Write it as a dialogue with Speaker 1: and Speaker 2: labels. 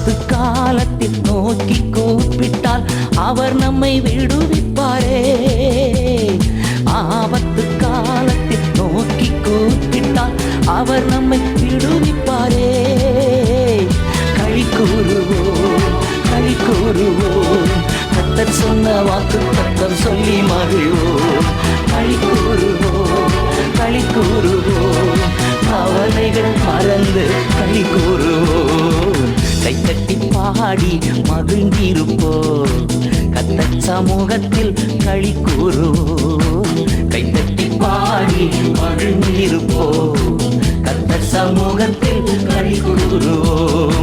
Speaker 1: ஆபத்து காலத்தில் நோக்கி கூப்பிட்டால் அவர் நம்மை விடுவிப்பாரே. ஆபத்து காலத்தில் நோக்கி கூப்பிட்டால் அவர் நம்மை விடுவிப்பாரே. களி கூறுவோம், களி கூறுவோம், கர்த்தர் சொன்ன வாக்கு தத்தம் சொல்லி மகிழ்வோம். களி கூறுவோம், களி கூறுவோம், கவலைகள் மறந்து களி கூறுவோம். கைத்தட்டி பாடி மகிழ்ந்திருப்போம், கர்த்தர் சமூகத்தில் களி கூறுவோம். கைத்தட்டி பாடி மகிழ்ந்திருப்போம், கர்த்தர் சமூகத்தில் களி கூறுவோம்.